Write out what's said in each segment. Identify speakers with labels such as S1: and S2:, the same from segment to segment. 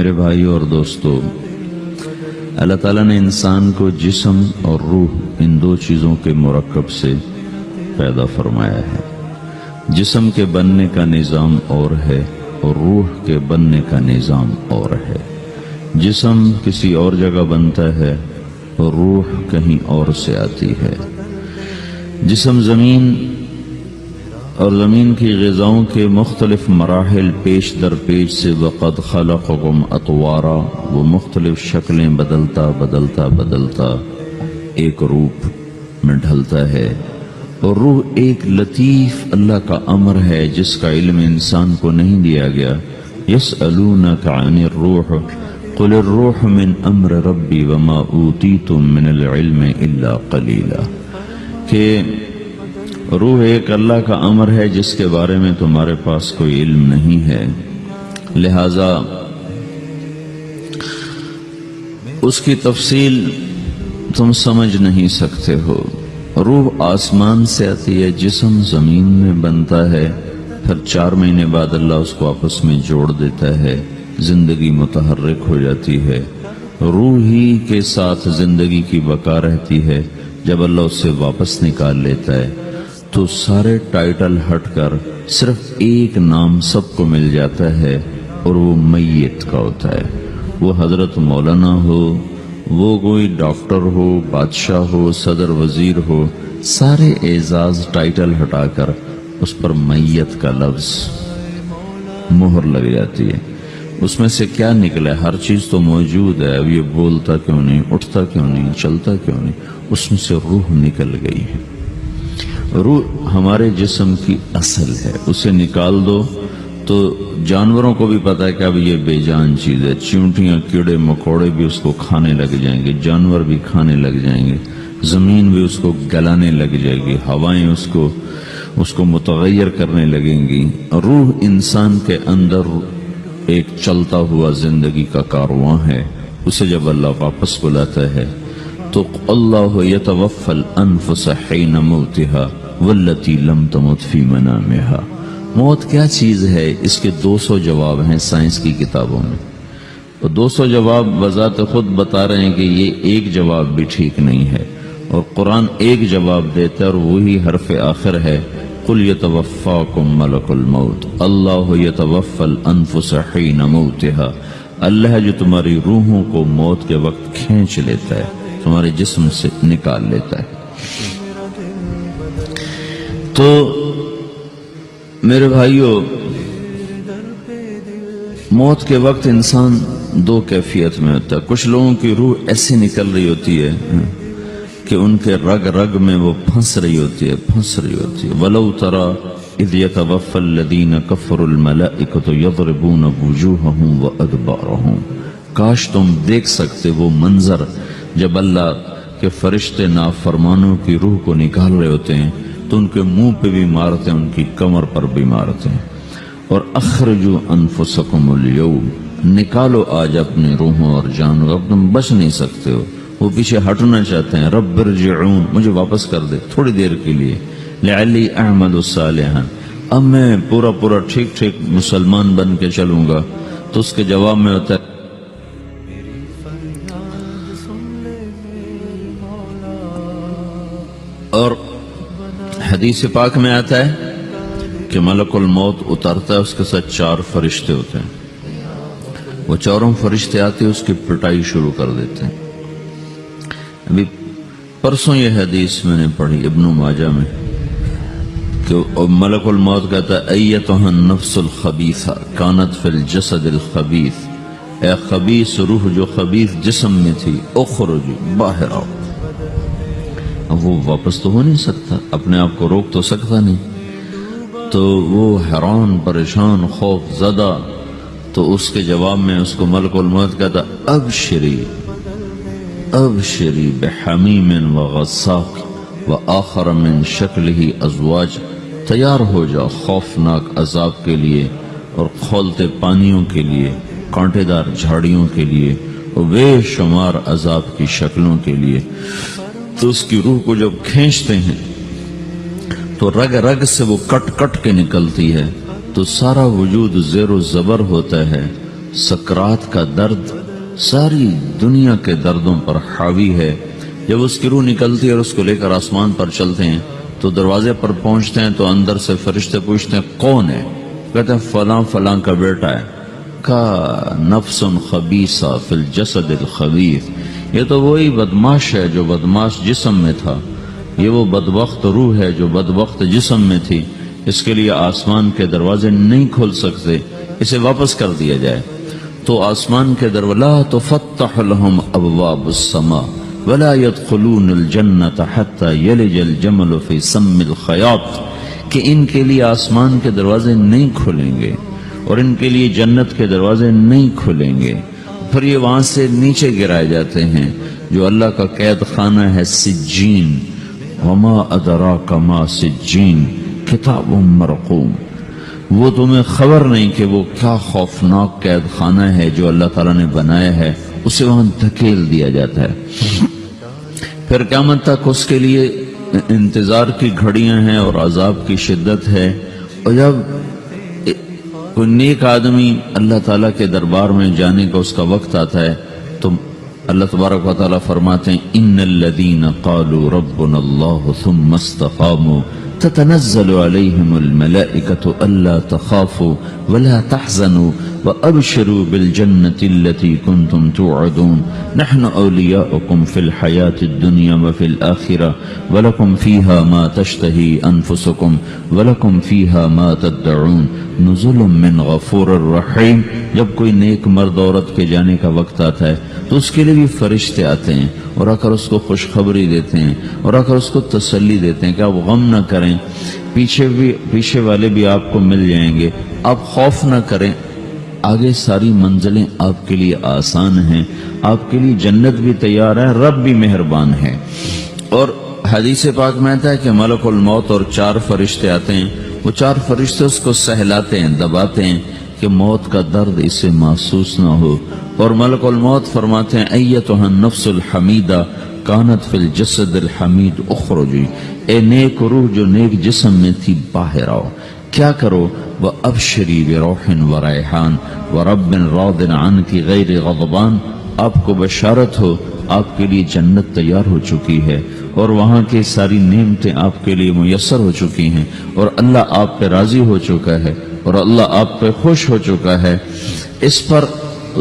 S1: میرے بھائیوں اور دوستو، اللہ تعالیٰ نے انسان کو جسم اور روح ان دو چیزوں کے مرکب سے پیدا فرمایا ہے۔ جسم کے بننے کا نظام اور ہے اور روح کے بننے کا نظام اور ہے۔ جسم کسی اور جگہ بنتا ہے اور روح کہیں اور سے آتی ہے۔ جسم زمین اور زمین کی غذاؤں کے مختلف مراحل پیش در پیش سے وقد خلقکم اطوارا، وہ مختلف شکلیں بدلتا بدلتا بدلتا ایک روپ میں ڈھلتا ہے، اور روح ایک لطیف اللہ کا امر ہے جس کا علم انسان کو نہیں دیا گیا۔ یسألونک عن الروح قل الروح من امر ربی وما اوتیتم من العلم الا قلیلا، کہ روح ایک اللہ کا امر ہے جس کے بارے میں تمہارے پاس کوئی علم نہیں ہے، لہذا اس کی تفصیل تم سمجھ نہیں سکتے ہو۔ روح آسمان سے آتی ہے، جسم زمین میں بنتا ہے، پھر 4 مہینے بعد اللہ اس کو آپس میں جوڑ دیتا ہے، زندگی متحرک ہو جاتی ہے۔ روح ہی کے ساتھ زندگی کی بقا رہتی ہے۔ جب اللہ اس سے واپس نکال لیتا ہے تو سارے ٹائٹل ہٹ کر صرف ایک نام سب کو مل جاتا ہے، اور وہ میت کا ہوتا ہے۔ وہ حضرت مولانا ہو، وہ کوئی ڈاکٹر ہو، بادشاہ ہو، صدر وزیر ہو، سارے اعزاز ٹائٹل ہٹا کر اس پر میت کا لفظ مہر لگ جاتی ہے۔ اس میں سے کیا نکلا ہے؟ ہر چیز تو موجود ہے، اب یہ بولتا کیوں نہیں، اٹھتا کیوں نہیں، چلتا کیوں نہیں؟ اس میں سے روح نکل گئی ہے۔ روح ہمارے جسم کی اصل ہے، اسے نکال دو تو جانوروں کو بھی پتا ہے کہ اب یہ بے جان چیز ہے، چیونٹیاں کیڑے مکوڑے بھی اس کو کھانے لگ جائیں گے، جانور بھی کھانے لگ جائیں گے، زمین بھی اس کو گلانے لگ جائے گی، ہوائیں اس کو متغیر کرنے لگیں گی۔ روح انسان کے اندر ایک چلتا ہوا زندگی کا کارواں ہے۔ اسے جب اللہ واپس بلاتا ہے تو اللہ یتوفی الانفس حین موتها والتی لم تمت فی منامها۔ موت کیا چیز ہے؟ اس کے 200 جواب ہیں سائنس کی کتابوں میں، اور 200 جواب بذات خود بتا رہے ہیں کہ یہ ایک جواب بھی ٹھیک نہیں ہے، اور قرآن ایک جواب دیتا ہے اور وہی حرف آخر ہے، قل یتوفاکم ملک الموت اللہ یتوفی الانفس حین موتها۔ اللہ ہے جو تمہاری روحوں کو موت کے وقت کھینچ لیتا ہے، تمہارے جسم سے نکال لیتا ہے۔ تو میرے بھائیوں، موت کے وقت انسان 2 کیفیت میں ہوتا ہے۔ کچھ لوگوں کی روح ایسی نکل رہی ہوتی ہے کہ ان کے رگ رگ میں وہ پھنس رہی ہوتی ہے۔ وَلَوْ تَرَى اِذْ يَتَوَفَّى الَّذِينَ كَفَرُوا الْمَلَائِكَةُ يَضْرِبُونَ وُجُوهَهُمْ وَأَدْبَارَهُمْ، کاش تم دیکھ سکتے وہ منظر جب اللہ کے فرشتے نافرمانوں کی روح کو نکال رہے ہوتے ہیں تو ان کے منہ پہ بھی مارتے ہیں، ان کی کمر پر بھی مارتے ہیں۔ اور اخرجوا انفسکم اليوم، نکالو آج اپنی روحوں اور جانوں، اب تم بچ نہیں سکتے ہو۔ وہ پیچھے ہٹنا چاہتے ہیں، رب ارجعون، مجھے واپس کر دے تھوڑی دیر کے لیے، لعلی اعمل صالحا، اب میں پورا ٹھیک مسلمان بن کے چلوں گا۔ تو اس کے جواب میں ہوتا ہے اور حدیث پاک میں آتا ہے کہ ملک الموت اترتا ہے، اس کے ساتھ 4 فرشتے ہوتے ہیں۔ وہ 4 فرشتے آتے ہیں، اس کی پٹائی شروع کر دیتے ہیں۔ ابھی پرسوں یہ حدیث میں نے پڑھی ابن ماجہ میں کہ ملک الموت کہتا ہے ایتھا النفس الخبیثہ کانت فی الجسد الخبیث، اے خبیث روح جو خبیث جسم میں تھی، اخرج، باہر آؤ۔ اب وہ واپس تو ہو نہیں سکتا، اپنے آپ کو روک تو سکتا نہیں، تو وہ حیران پریشان خوف زدہ، تو اس کے جواب میں اس کو ملک الموت کہتا ابشری بحمیم وغساق وآخر من شکلہ ازواج، تیار ہو جا خوفناک عذاب کے لیے اور کھولتے پانیوں کے لیے، کانٹے دار جھاڑیوں کے لیے، اور بے شمار عذاب کی شکلوں کے لیے۔ تو اس کی روح کو جب کھینچتے ہیں تو رگ رگ سے وہ کٹ کٹ کے نکلتی ہے، تو سارا وجود زیر و زبر ہوتا ہے، سکرات کا درد ساری دنیا کے دردوں پر حاوی ہے۔ جب اس کی روح نکلتی ہے اور اس کو لے کر آسمان پر چلتے ہیں تو دروازے پر پہنچتے ہیں تو اندر سے فرشتے پوچھتے ہیں کون ہے؟ کہتے ہیں فلاں فلاں کا بیٹا ہے۔ کا نفس خبیثہ فی الجسد الخبیث، یہ تو وہی بدماش ہے جو بدماش جسم میں تھا، یہ وہ بدبخت روح ہے جو بدبخت جسم میں تھی، اس کے لیے آسمان کے دروازے نہیں کھل سکتے، اسے واپس کر دیا جائے۔ تو آسمان کے دروازے لا تفتح لهم ابواب السماء ولا يدخلون الجنة حتى يلج الجمل في سم الخياط، کہ ان کے لیے آسمان کے دروازے نہیں کھلیں گے اور ان کے لیے جنت کے دروازے نہیں کھلیں گے، پھر یہ وہاں سے نیچے گرائے جاتے ہیں جو اللہ کا قید خانہ ہے سجین۔ وما ادراک ما سجین کتاب مرقوم، وہ تمہیں خبر نہیں کہ وہ کیا خوفناک قید خانہ ہے جو اللہ تعالیٰ نے بنایا ہے، اسے وہاں دھکیل دیا جاتا ہے۔ پھر قیامت تک اس کے لیے انتظار کی گھڑیاں ہیں اور عذاب کی شدت ہے۔ اور جب کوئی نیک آدمی اللہ تعالیٰ کے دربار میں جانے کا اس کا وقت آتا ہے تو اللہ تبارک و تعالیٰ فرماتے ہیں ان الذین قالوا ربنا اللہ ثم استقاموا تتنزل علیہم الملائکة الا تخافوا ولا تحزنوا وابشروا بالجنة التي كنتم توعدون نحن اولیاؤکم فی الحیاة الدنیا وفی الآخرة ولکم فیہا ما تشتہی انفسکم ولکم فیہا ما تدعون نزل من غفور الرحیم۔ جب کوئی نیک مرد عورت کے جانے کا وقت آتا ہے تو اس کے لیے بھی فرشتے آتے ہیں اور آ کر اس کو خوشخبری دیتے ہیں اور آ کر اس کو تسلی دیتے ہیں کہ آپ غم نہ کریں، پیچھے والے بھی آپ کو مل جائیں گے، آپ خوف نہ کریں، آگے ساری منزلیں آپ کے لیے آسان ہیں، آپ کے لیے جنت بھی تیار ہے، رب بھی مہربان ہے۔ اور حدیث پاک میں آتا ہے کہ ملک الموت اور 4 فرشتے آتے ہیں، وہ 4 فرشتے اس کو سہلاتے ہیں، دباتے ہیں کہ موت کا درد اسے محسوس نہ ہو، اور ملک الموت فرماتے ہیں ایتھا النفس الحمیدہ کانت فی الجسد الحمید اخرجی، اے نیک روح جو نیک جسم میں تھی باہر آؤ، کیا کرو؟ وَأَبْشِرِي بِرَوْحٍ وَرَيْحَانٍ وَرَبٍّ رَاضٍ عَنْكِ غَيْرِ غَضْبَانٍ، آپ کو بشارت ہو آپ کے لیے جنت تیار ہو چکی ہے اور وہاں کی ساری نعمتیں آپ کے لیے میسر ہو چکی ہیں اور اللہ آپ پہ راضی ہو چکا ہے اور اللہ آپ پہ خوش ہو چکا ہے۔ اس پر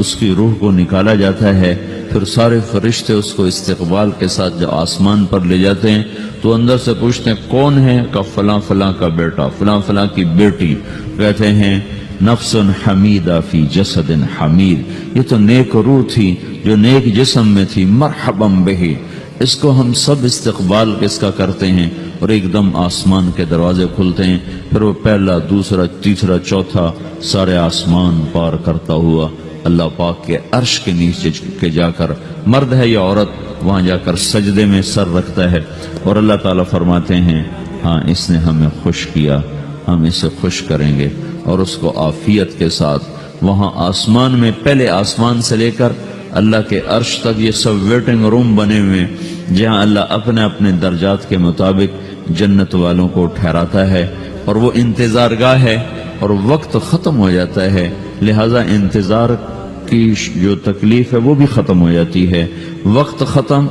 S1: اس کی روح کو نکالا جاتا ہے، پھر سارے فرشتے اس کو استقبال کے ساتھ جب آسمان پر لے جاتے ہیں تو اندر سے پوچھتے ہیں کون ہے؟ کہ فلاں فلاں کا بیٹا، فلاں فلاں کی بیٹی۔ کہتے ہیں نفس حمیدہ فی جسد حمید، یہ تو نیک روح تھی جو نیک جسم میں تھی، مرحبا بہی، اس کو ہم سب استقبال کس کا کرتے ہیں، اور ایک دم آسمان کے دروازے کھلتے ہیں، پھر وہ پہلا دوسرا تیسرا چوتھا سارے آسمان پار کرتا ہوا اللہ پاک کے عرش کے نیچے کے جا کر، مرد ہے یا عورت، وہاں جا کر سجدے میں سر رکھتا ہے اور اللہ تعالیٰ فرماتے ہیں ہاں اس نے ہمیں خوش کیا، ہم اسے خوش کریں گے، اور اس کو عافیت کے ساتھ وہاں آسمان میں، پہلے آسمان سے لے کر اللہ کے عرش تک یہ سب ویٹنگ روم بنے ہوئے جہاں اللہ اپنے اپنے درجات کے مطابق جنت والوں کو ٹھہراتا ہے، اور وہ انتظار گاہ ہے اور وقت ختم ہو جاتا ہے، لہذا انتظار کی جو تکلیف ہے وہ بھی ختم ہو جاتی ہے۔ وقت ختم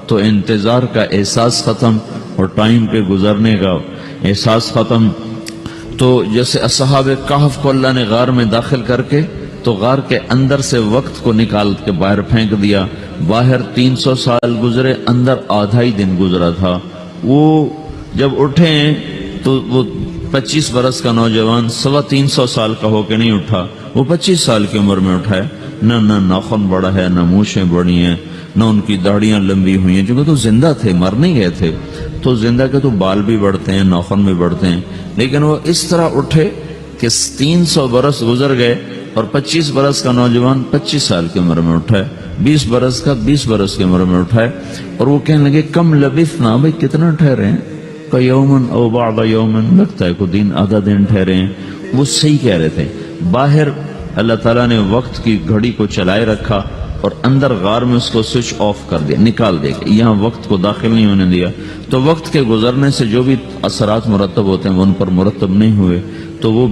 S1: تو انتظار کا احساس ختم اور ٹائم کے گزرنے کا احساس ختم۔ تو جیسے اصحاب کہف کو اللہ نے غار میں داخل کر کے تو غار کے اندر سے وقت کو نکال کے باہر پھینک دیا، باہر 300 سال گزرے، اندر آدھا ہی دن گزرا تھا۔ وہ جب اٹھے ہیں تو وہ 25 برس کا نوجوان 325 سال کا ہو کے نہیں اٹھا، وہ 25 سال کی عمر میں اٹھا ہے، نہ ناخن بڑا ہے، نہ مونچھیں بڑی ہیں، نہ ان کی داڑیاں لمبی ہوئی ہیں، چونکہ تو زندہ تھے، مر نہیں گئے تھے، تو زندہ کے تو بال بھی بڑھتے ہیں، ناخن بھی بڑھتے ہیں، لیکن وہ اس طرح اٹھے کہ 300 برس گزر گئے اور 25 برس کا نوجوان 25 سال کی عمر میں اٹھا ہے، 20 برس کا 20 برس کی عمر میں اٹھا ہے، اور وہ کہنے لگے کم لبثنا، بھائی کتنا ٹھہرے ہیں؟ کہ یومن او بعض یومن، لگتا ہے کوئی دن آدھا دن ٹھہرے ہیں۔ وہ صحیح کہہ رہے تھے، باہر اللہ تعالیٰ نے وقت کی گھڑی کو چلائے رکھا اور اندر غار میں اس کو سوئچ آف کر دیا، نکال دیا، یہاں وقت کو داخل نہیں ہونے دیا، تو وقت کے گزرنے سے جو بھی اثرات مرتب ہوتے ہیں وہ ان پر مرتب نہیں ہوئے، تو وہ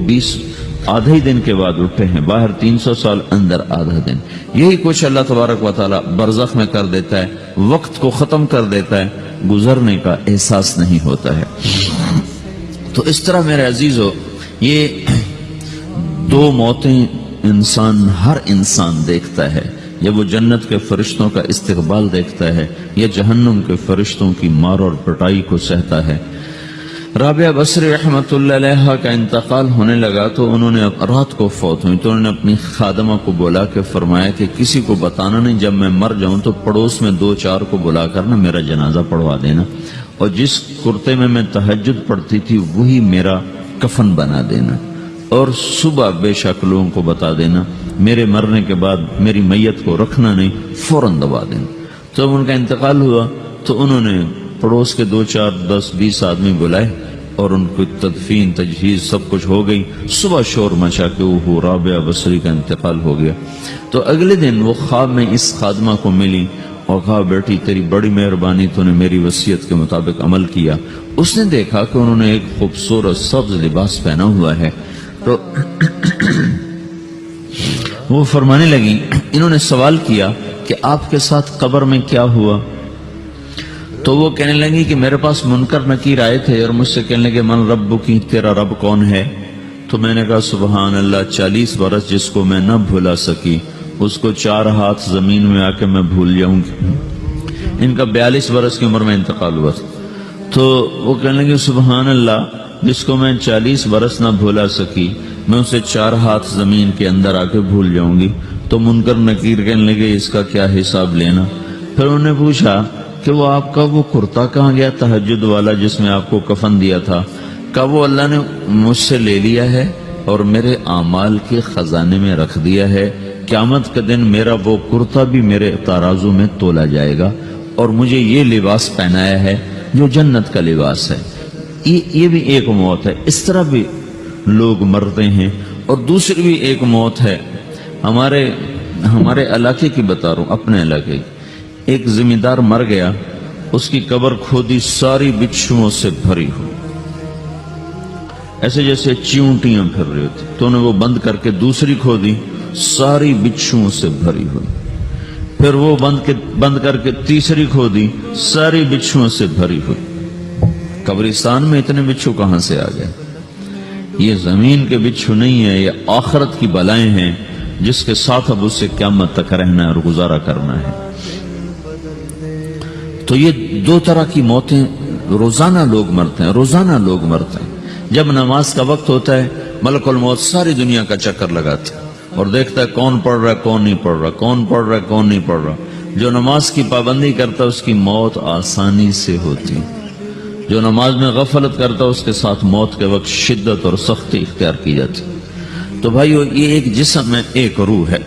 S1: آدھے ہی دن کے بعد اٹھے ہیں، باہر 300 سال، اندر آدھا دن. یہی کچھ اللہ تبارک و تعالی برزخ میں کر دیتا ہے، وقت کو ختم کر دیتا ہے، گزرنے کا احساس نہیں ہوتا ہے. تو اس طرح میرے عزیزو، یہ دو موتیں ہر انسان دیکھتا ہے. جب وہ جنت کے فرشتوں کا استقبال دیکھتا ہے یا جہنم کے فرشتوں کی مار اور پٹائی کو سہتا ہے. رابعہ بصری رحمت اللہ علیہ کا انتقال ہونے لگا تو انہوں نے رات کو فوت ہوئی تو انہوں نے اپنی خادمہ کو بلا کے فرمایا کہ کسی کو بتانا نہیں، جب میں مر جاؤں تو پڑوس میں 2-4 کو بلا کر نا میرا جنازہ پڑھوا دینا، اور جس کرتے میں تہجد پڑھتی تھی وہی میرا کفن بنا دینا، اور صبح بے شک لوگوں کو بتا دینا، میرے مرنے کے بعد میری میت کو رکھنا نہیں، فوراً دبا دینا. جب ان کا انتقال ہوا تو انہوں نے پڑوس کے 2-4-10-20 آدمی بلائے اور ان کو تدفین تجہیز سب کچھ ہو گئی. صبح شور مچا کہ وہ رابعہ بصری کا انتقال ہو گیا. تو اگلے دن وہ خواب میں اس خادمہ کو ملی اور کہا بیٹی تیری بڑی مہربانی، تو نے میری وصیت کے مطابق عمل کیا. اس نے دیکھا کہ انہوں نے ایک خوبصورت سبز لباس پہنا ہوا ہے. تو وہ فرمانے لگی، انہوں نے سوال کیا کہ آپ کے ساتھ قبر میں کیا ہوا؟ تو وہ کہنے لگی کہ میرے پاس منکر نکیر آئے تھے اور مجھ سے کہنے لگے من رب کی، تیرا رب کون ہے؟ تو میں نے کہا سبحان اللہ، 40 برس جس کو میں نہ بھولا سکی اس کو 4 ہاتھ زمین میں آ کے میں بھول جاؤں گی. ان کا 42 برس کی عمر میں انتقال ہوا. تو وہ کہنے لگے سبحان اللہ، جس کو میں 40 برس نہ بھولا سکی میں اسے 4 ہاتھ زمین کے اندر آ کے بھول جاؤں گی. تو منکر نکیر کہنے لگے اس کا کیا حساب لینا؟ پھر انہوں نے پوچھا کہ وہ آپ کا وہ کرتا کہاں گیا تہجد والا جس میں آپ کو کفن دیا تھا؟ کہا وہ اللہ نے مجھ سے لے لیا ہے اور میرے اعمال کے خزانے میں رکھ دیا ہے. قیامت کے دن میرا وہ کرتا بھی میرے ترازو میں تولا جائے گا اور مجھے یہ لباس پہنایا ہے جو جنت کا لباس ہے. یہ بھی ایک موت ہے. اس طرح بھی لوگ مرتے ہیں. اور دوسری بھی ایک موت ہے، ہمارے علاقے کی بتا رہا ہوں، اپنے علاقے کی. ایک زمیندار مر گیا، اس کی قبر کھودی، ساری بچھوؤں سے بھری ہوئی، ایسے جیسے چیونٹیاں پھر رہی ہوتی. تو انہیں وہ بند کر کے دوسری کھودی، ساری بچھوؤں سے بھری ہوئی. پھر وہ بند کر کے تیسری کھودی، ساری بچھوؤں سے بھری ہوئی. قبرستان میں اتنے بچھو کہاں سے آ گئے؟ یہ زمین کے بچھو نہیں ہے، یہ آخرت کی بلائیں ہیں جس کے ساتھ اب اسے قیامت تک رہنا ہے اور گزارا کرنا ہے. تو یہ 2 طرح کی موتیں روزانہ لوگ مرتے ہیں، روزانہ لوگ مرتے ہیں. جب نماز کا وقت ہوتا ہے ملک الموت ساری دنیا کا چکر لگاتا ہے اور دیکھتا ہے کون پڑھ رہا ہے کون نہیں پڑھ رہا، کون پڑھ رہا ہے کون نہیں پڑھ رہا. جو نماز کی پابندی کرتا ہے اس کی موت آسانی سے ہوتی، جو نماز میں غفلت کرتا ہے اس کے ساتھ موت کے وقت شدت اور سختی اختیار کی جاتی. تو بھائیو، یہ ایک جسم ہے، ایک روح ہے.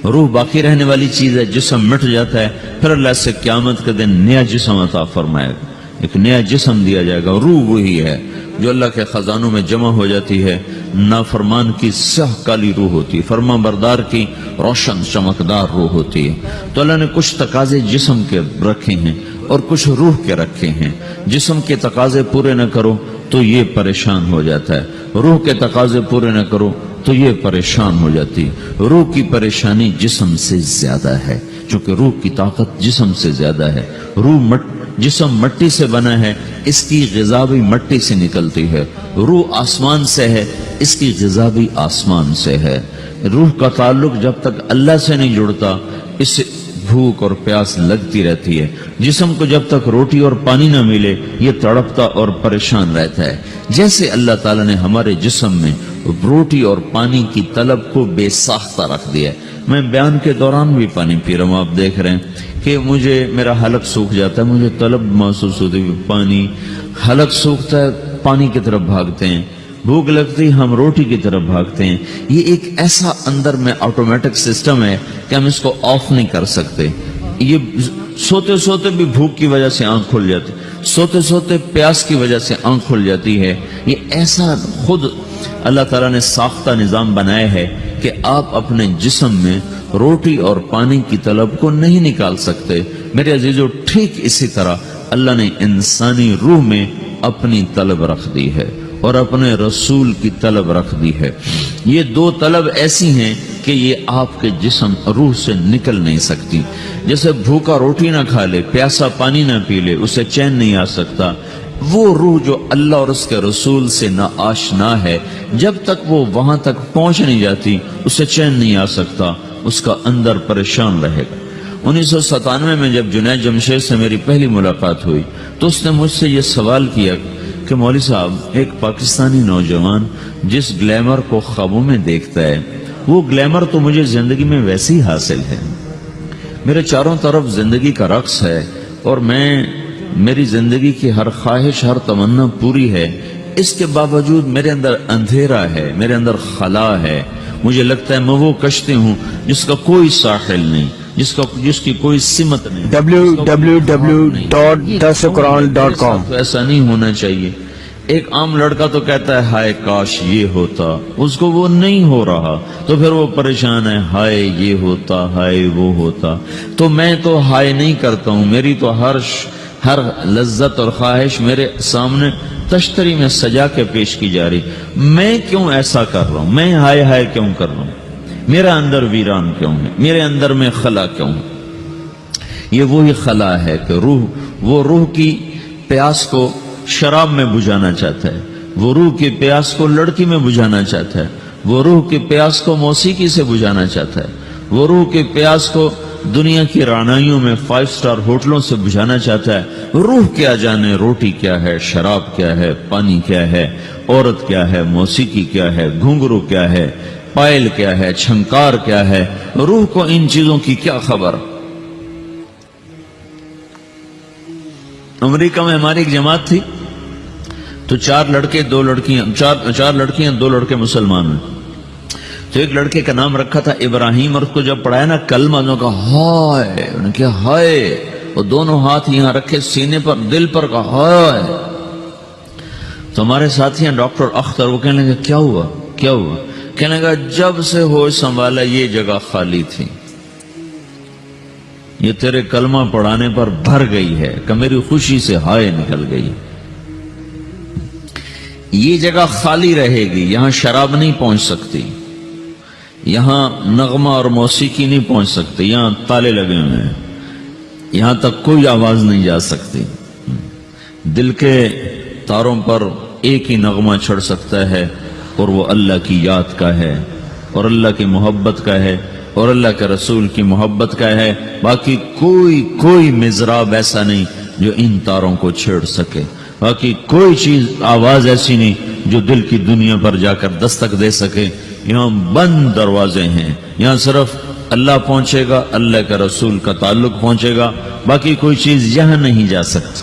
S1: روح باقی رہنے والی چیز ہے، جسم مٹ جاتا ہے، پھر اللہ سے قیامت کے دن نیا جسم عطا فرمائے گا، ایک نیا جسم دیا جائے گا. روح وہی ہے جو اللہ کے خزانوں میں جمع ہو جاتی ہے. نافرمان کی سیاہ کالی روح ہوتی ہے، فرما بردار کی روشن چمکدار روح ہوتی ہے. تو اللہ نے کچھ تقاضے جسم کے رکھے ہیں اور کچھ روح کے رکھے ہیں. جسم کے تقاضے پورے نہ کرو تو یہ پریشان ہو جاتا ہے، روح کے تقاضے پورے نہ کرو تو یہ پریشان ہو جاتی. روح کی پریشانی جسم سے زیادہ ہے چونکہ روح کی طاقت جسم سے زیادہ ہے. جسم مٹی سے بنا ہے، اس کی غذا بھی مٹی سے نکلتی ہے. روح آسمان سے ہے، اس کی غذا بھی آسمان سے ہے. روح کا تعلق جب تک اللہ سے نہیں جڑتا اس سے بھوک اور پیاس لگتی رہتی ہے. جسم کو جب تک روٹی اور پانی نہ ملے یہ تڑپتا اور پریشان رہتا ہے. جیسے اللہ تعالیٰ نے ہمارے جسم میں روٹی اور پانی کی طلب کو بے ساختہ رکھ دیا ہے. میں بیان کے دوران بھی پانی پی رہا ہوں، آپ دیکھ رہے ہیں کہ میرا حلق سوکھ جاتا ہے، مجھے طلب محسوس ہوتی ہے پانی. حلق سوکھتا ہے پانی کی طرف بھاگتے ہیں، بھوک لگتی ہم روٹی کی طرف بھاگتے ہیں. یہ ایک ایسا اندر میں آٹومیٹک سسٹم ہے کہ ہم اس کو آف نہیں کر سکتے. یہ سوتے سوتے بھی بھوک کی وجہ سے آنکھ کھل جاتی، سوتے سوتے پیاس کی وجہ سے آنکھ کھل جاتی ہے. یہ ایسا خود اللہ تعالیٰ نے ساختہ نظام بنایا ہے کہ آپ اپنے جسم میں روٹی اور پانی کی طلب کو نہیں نکال سکتے. میرے عزیزو، ٹھیک اسی طرح اللہ نے انسانی روح میں اپنی طلب رکھ دی ہے. اور اپنے رسول کی طلب رکھ دی ہے۔ یہ دو طلب ایسی ہیں کہ یہ آپ کے جسم روح سے نکل نہیں سکتی۔ جیسے بھوکا روٹی نہ کھا لے، پیاسا پانی نہ پی لے، اسے چین نہیں آ سکتا، وہ روح جو اللہ اور اس کے رسول سے نا آشنا ہے، جب تک وہ وہاں تک پہنچ نہیں جاتی اسے چین نہیں آ سکتا، اس کا اندر پریشان رہے گا۔ 1997 میں جب جنید جمشید سے میری پہلی ملاقات ہوئی تو اس نے مجھ سے یہ سوال کیا کہ مولوی صاحب، ایک پاکستانی نوجوان جس گلیمر کو خوابوں میں دیکھتا ہے، وہ گلیمر تو مجھے زندگی میں ویسے ہی حاصل ہے، میرے چاروں طرف زندگی کا رقص ہے، اور میری زندگی کی ہر خواہش، ہر تمنا پوری ہے، اس کے باوجود میرے اندر اندھیرا ہے، میرے اندر خلا ہے، مجھے لگتا ہے میں وہ کشتی ہوں جس کا کوئی ساحل نہیں، جس کی کوئی سمت نہیں،
S2: www.dasquran.com۔
S1: ایسا نہیں ہونا چاہیے۔ ایک عام لڑکا تو کہتا ہے ہائے کاش یہ ہوتا، اس کو وہ نہیں ہو رہا تو پھر وہ پریشان ہے، ہائے یہ ہوتا، ہائے وہ ہوتا۔ تو میں تو ہائے نہیں کرتا ہوں، میری تو ہر لذت اور خواہش میرے سامنے تشتری میں سجا کے پیش کی جا رہی، میں کیوں ایسا کر رہا ہوں؟ میں ہائے ہائے کیوں کر رہا ہوں؟ میرا اندر ویران کیوں ہے؟ میرے اندر میں خلا کیوں ہے؟ یہ وہی خلا ہے کہ وہ روح کی پیاس کو شراب میں بجھانا چاہتا ہے، وہ روح کی پیاس کو لڑکی میں بجھانا چاہتا ہے، وہ روح کی پیاس کو موسیقی سے بجھانا چاہتا ہے، وہ روح کی پیاس کو دنیا کی رعنائیوں میں 5 سٹار ہوٹلوں سے بجھانا چاہتا ہے۔ روح کیا جانے روٹی کیا ہے، شراب کیا ہے، پانی کیا ہے، عورت کیا ہے، موسیقی کیا ہے، گھنگرو کیا ہے، پائل کیا ہے، چھنکار کیا ہے، روح کو ان چیزوں کی کیا خبر؟ امریکہ میں ہماری ایک جماعت تھی تو 4 لڑکے 2 لڑکیاں، 4 لڑکیاں 2 لڑکے مسلمان ہیں۔ تو ایک لڑکے کا نام رکھا تھا ابراہیم، اور اس کو جب پڑھایا نا کلمہ، انہوں نے کہا ہائے، انہوں نے کہا ہائے، اور دونوں ہاتھ یہاں رکھے سینے پر، دل پر، کہا ہائے۔ تو ہمارے ساتھی ہیں ڈاکٹر اختر، وہ کہنے لگے کیا ہوا کیا ہوا؟ کہنے لگا جب سے ہوش سنبھالا یہ جگہ خالی تھی، یہ تیرے کلمہ پڑھانے پر بھر گئی ہے کہ میری خوشی سے ہائے نکل گئی۔ یہ جگہ خالی رہے گی، یہاں شراب نہیں پہنچ سکتی، یہاں نغمہ اور موسیقی نہیں پہنچ سکتی، یہاں تالے لگے ہوئے ہیں، یہاں تک کوئی آواز نہیں جا سکتی۔ دل کے تاروں پر ایک ہی نغمہ چڑھ سکتا ہے، اور وہ اللہ کی یاد کا ہے، اور اللہ کی محبت کا ہے، اور اللہ کے رسول کی محبت کا ہے۔ باقی کوئی مضراب ایسا نہیں جو ان تاروں کو چھیڑ سکے، باقی کوئی چیز، آواز ایسی نہیں جو دل کی دنیا پر جا کر دستک دے سکے۔ یہاں بند دروازے ہیں، یہاں صرف اللہ پہنچے گا، اللہ کے رسول کا تعلق پہنچے گا، باقی کوئی چیز یہاں نہیں جا سکتی۔